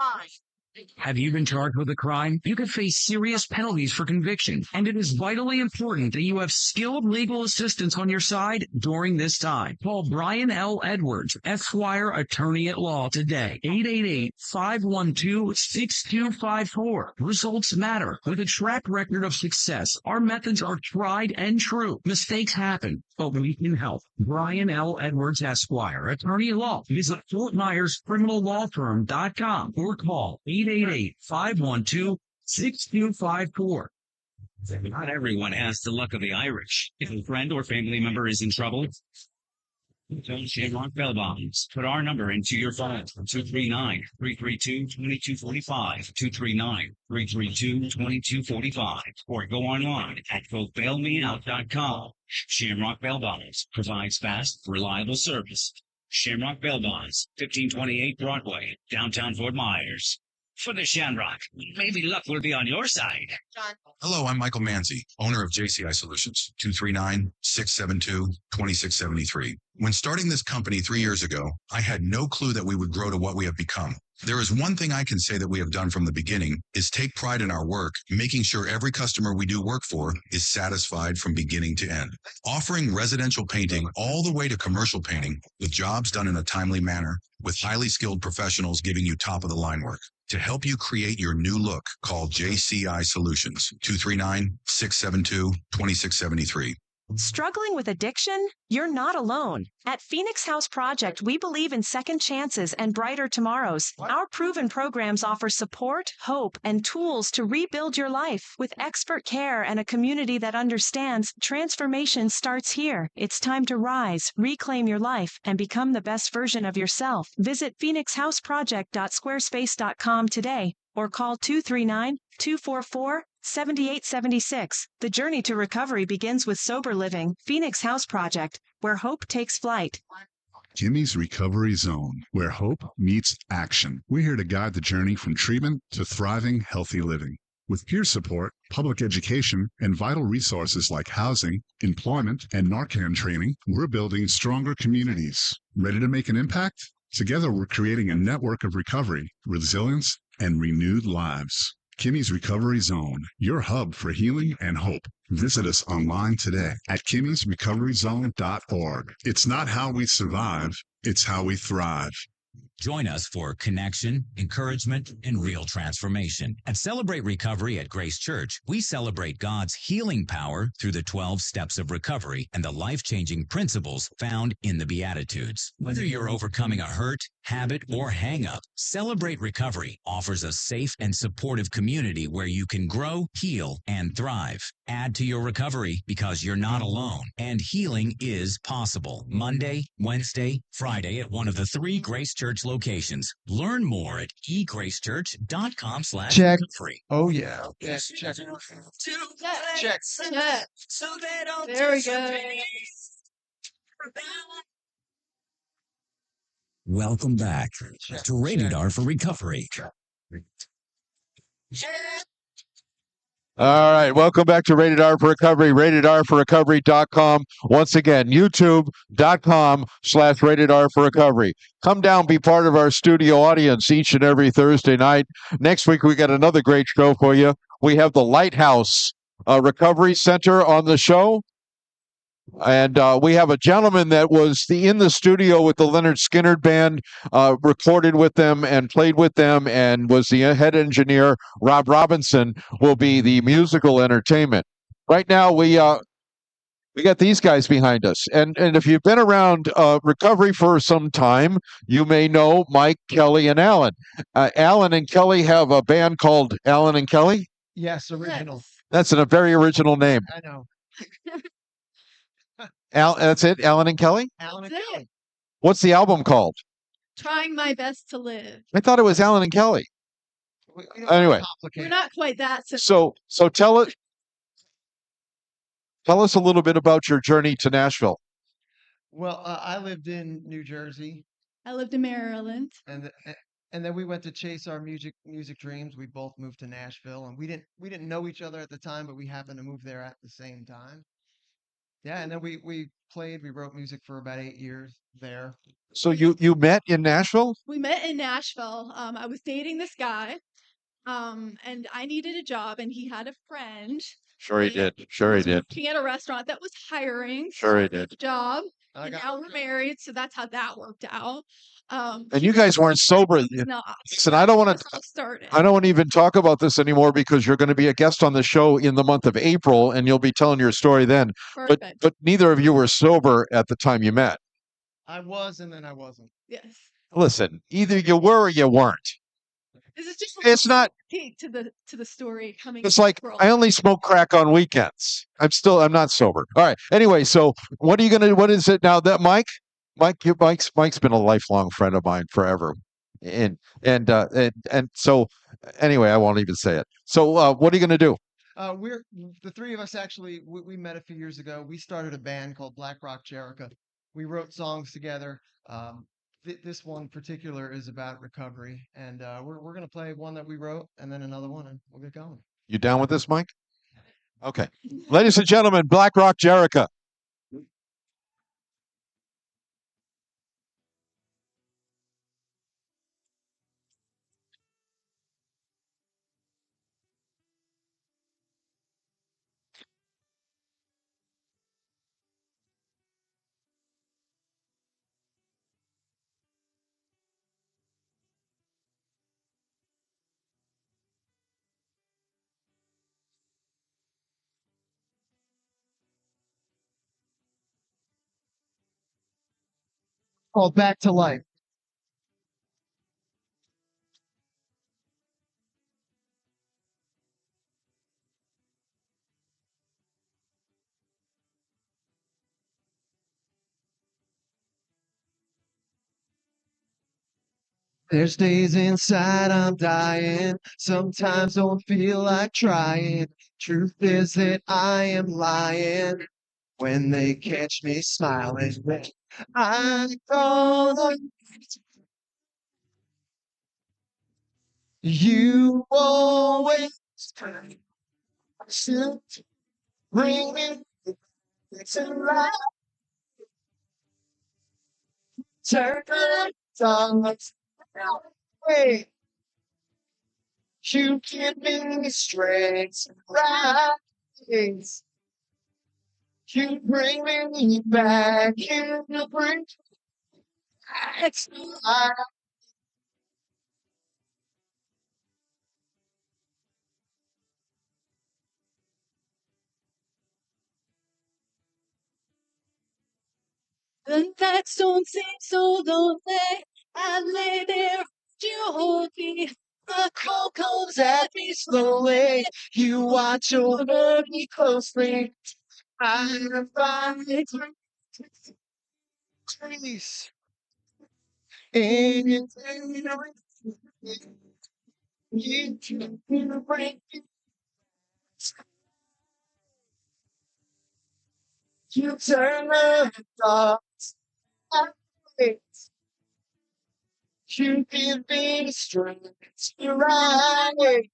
Have you been charged with a crime? You could face serious penalties for conviction, and it is vitally important that you have skilled legal assistance on your side during this time. Call Brian L. Edwards, Esquire Attorney at Law today. 888-512-6254. Results matter. With a track record of success, our methods are tried and true. Mistakes happen, but we can help. Brian L. Edwards, Esquire Attorney at Law. Visit FortMyersCriminalLawFirm.com or call 888-512-6254. Not everyone has the luck of the Irish. If a friend or family member is in trouble, phone Shamrock Bell Bonds. Put our number into your phone, 239-332-2245, 239-332-2245, or go online at votebailmeout.com. Shamrock Bell Bonds provides fast, reliable service. Shamrock Bell Bonds, 1528 Broadway, downtown Fort Myers. For the Shamrock, maybe luck will be on your side. Hello, I'm Michael Manzi, owner of JCI Solutions, 239-672-2673. When starting this company 3 years ago, I had no clue that we would grow to what we have become. There is one thing I can say that we have done from the beginning is take pride in our work, making sure every customer we do work for is satisfied from beginning to end. Offering residential painting all the way to commercial painting with jobs done in a timely manner with highly skilled professionals giving you top-of-the-line work. To help you create your new look, call JCI Solutions, 239-672-2673. Struggling with addiction? You're not alone. At Phoenix House Project, we believe in second chances and brighter tomorrows. Our proven programs offer support, hope, and tools to rebuild your life. With expert care and a community that understands, transformation starts here. It's time to rise, reclaim your life, and become the best version of yourself. Visit phoenixhouseproject.squarespace.com today or call 239-244-7876. The journey to recovery begins with sober living. Phoenix House Project, where hope takes flight. Kimmy's Recovery Zone, where hope meets action. We're here to guide the journey from treatment to thriving, healthy living. With peer support, public education, and vital resources like housing, employment, and Narcan training, we're building stronger communities. Ready to make an impact? Together, we're creating a network of recovery, resilience, and renewed lives. Kimmy's Recovery Zone, your hub for healing and hope. Visit us online today at kimmysrecoveryzone.org. It's not how we survive, it's how we thrive. Join us for connection, encouragement, and real transformation. At Celebrate Recovery at Grace Church, we celebrate God's healing power through the 12 steps of recovery and the life-changing principles found in the Beatitudes. Whether you're overcoming a hurt, habit, or hang-up, Celebrate Recovery offers a safe and supportive community where you can grow, heal, and thrive. Add to your recovery because you're not alone, and healing is possible. Monday, Wednesday, Friday at one of the 3 Grace Church locations. Learn more at egracechurch.com/recovery. Oh yeah. Yes, check. Check. So they don't Very good. Welcome back to Rated R for Recovery. All right, welcome back to Rated R for Recovery, ratedrforrecovery.com. Once again, youtube.com/Rated R for Recovery. Come down, be part of our studio audience each and every Thursday night. Next week, we got another great show for you. We have the Lighthouse Recovery Center on the show. And we have a gentleman that was in the studio with the Leonard Skinner Band, recorded with them and played with them, and was the head engineer. Rob Robinson will be the musical entertainment. Right now, we got these guys behind us, and if you've been around recovery for some time, you may know Mike, Kelly, and Alan. Alan and Kelly have a band called Alan and Kelly. Yes, original. That's a very original name. I know. That's it, Alan and Kelly? Alan and That's it. Kelly. What's the album called? Trying my best to live. I thought it was Alan and Kelly. We don't Anyway, complicate We're it. not quite that simple. so tell us a little bit about your journey to Nashville. Well, I lived in New Jersey, I lived in Maryland. and then we went to chase our music dreams. We both moved to Nashville, and we didn't know each other at the time, but we happened to move there at the same time. Yeah, and then we wrote music for about 8 years there. So you met in Nashville? We met in Nashville. I was dating this guy, and I needed a job, and he had a friend Sure he that did. Sure he was did. working at a restaurant that was hiring Sure he did. a job, I and got now we're married, so that's how that worked out. And He you guys weren't sober. was not. Listen, I don't want That's to. how it started. I don't want to even talk about this anymore because you're going to be a guest on the show in the month of April, and you'll be telling your story then. Perfect. But neither of you were sober at the time you met. I was, and then I wasn't. Yes. Listen, either you were or you weren't. This is just It's not. peek to the story coming. It's like April. I only smoke crack on weekends. I'm not sober. All right. Anyway, so what is it now that Mike's been a lifelong friend of mine forever. And so anyway, I won't even say it. So what are you going to do? We're the three of us actually. We met a few years ago. We started a band called Black Rock Jerica. We wrote songs together. This one in particular is about recovery, and we're gonna play one that we wrote, and then another one, and we'll get going. You down with this, Mike? Okay. Ladies and gentlemen, Black Rock Jerica. called Back to Life. There's days inside I'm dying. Sometimes don't feel like trying. Truth is that I am lying when they catch me smiling. I gonna you always should bring me to life. Turn the dogs away. You give me strength, rise. You bring me back. You bring back to life. The nights don't seem so lonely. I lay there, you hold me. The cold comes at me slowly. You watch over me closely. I find trees in you can bring you turn the thoughts away. You give me strength to rise.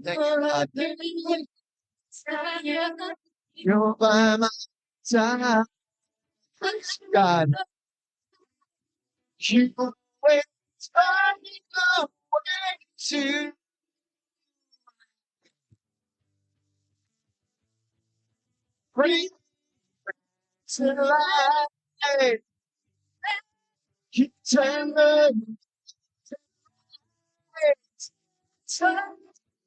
Thank you, God. You're by my side, God. You always find a way to bring to life. You turn the turn,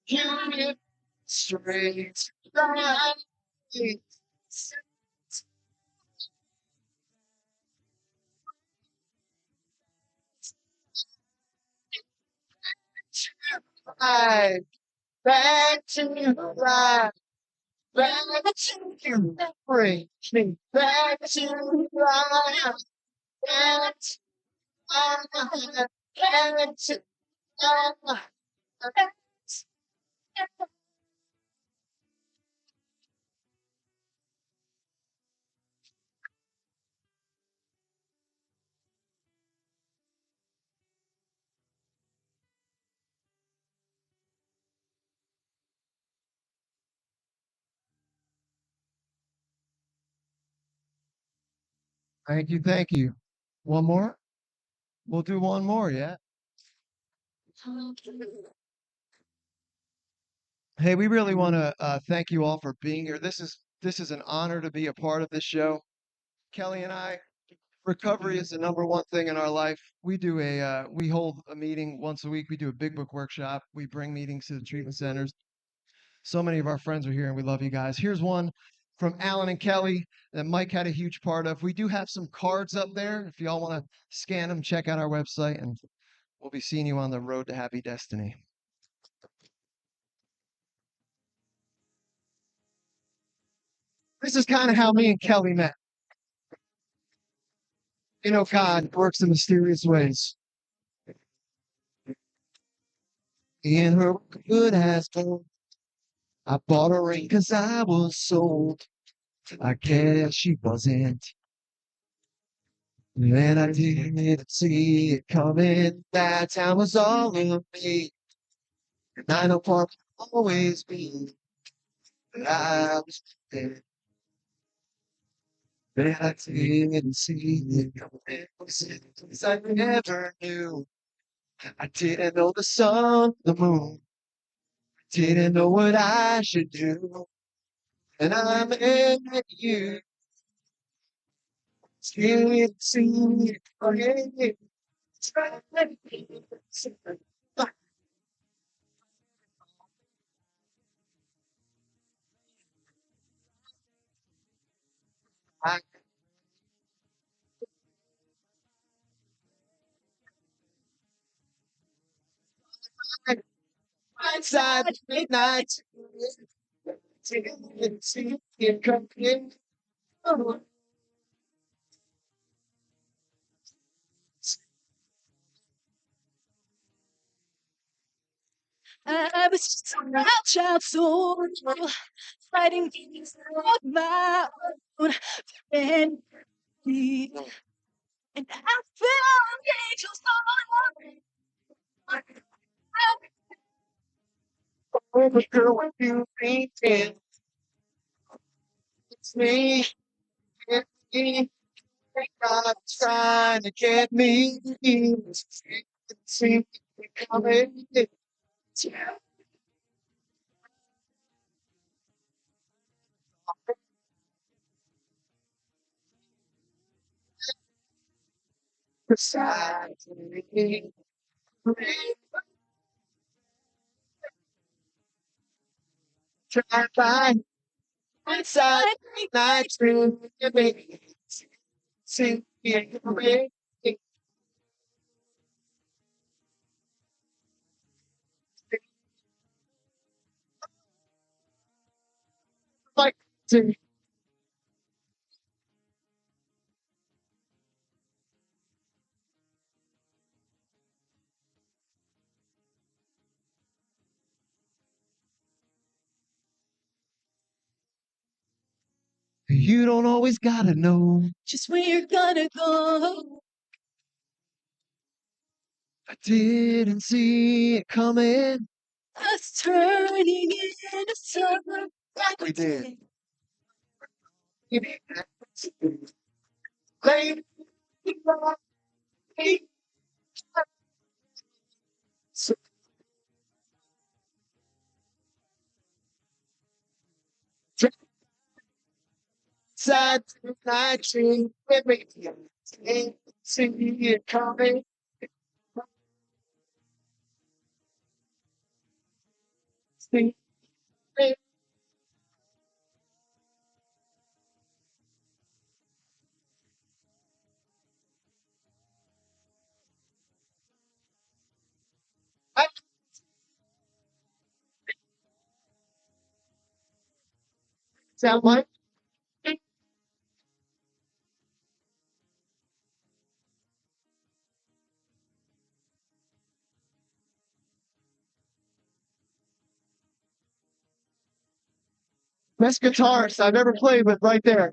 you give straight light. Life, back to life, back to you, bring me back to life, back to life, back to life. Thank you, thank you. One more? We'll do one more, yeah? Hey, we really want to thank you all for being here. This is an honor to be a part of this show. Kelly and I, recovery is the number one thing in our life. We hold a meeting once a week. We do a big book workshop. We bring meetings to the treatment centers. So many of our friends are here, and we love you guys. Here's one from Alan and Kelly that Mike had a huge part of. We do have some cards up there. If y'all want to scan them, check out our website, and we'll be seeing you on the road to happy destiny. This is kind of how me and Kelly met. You know, God works in mysterious ways. In her good has told, I bought a ring 'cause I was sold. I guess she wasn't. And I didn't see it coming. That time was all of me. I know I'll always be. I was there. That I didn't see it coming. Since I never knew. I didn't know the sun, the moon. Didn't know what I should do. And I met you. Didn't see it coming. Inside midnight. Didn't see it coming. I was just a child soul, fighting things on my own. And I found angels all around. Oh, girl, what you thinking? It's me. It's me. God trying to get me. See it coming. Beside me. Try to find inside midnight to me. See it coming. Like to you don't always gotta know Just where you're gonna go. I didn't see it coming. Us turning into summer like We we did. did. Late. Side night train with me. Ain't see it coming. See it. I sound like best guitarist I've ever played with right there.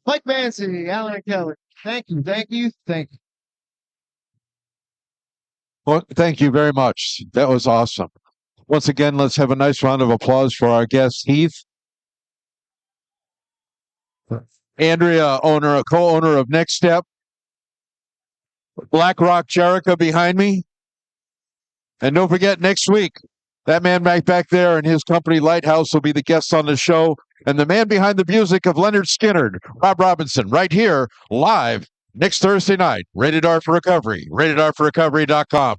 Mike Mancy, Alan Kelly. Thank you, thank you, thank you. Well, thank you very much. That was awesome. Once again, let's have a nice round of applause for our guest, Heath. Andrea, co-owner of Next Step. Black Rock Jerica behind me. And don't forget, next week, that man back there and his company Lighthouse will be the guests on the show. And the man behind the music of Leonard Skinner, Rob Robinson, right here, live next Thursday night. Rated R for Recovery. RatedRforRecovery.com.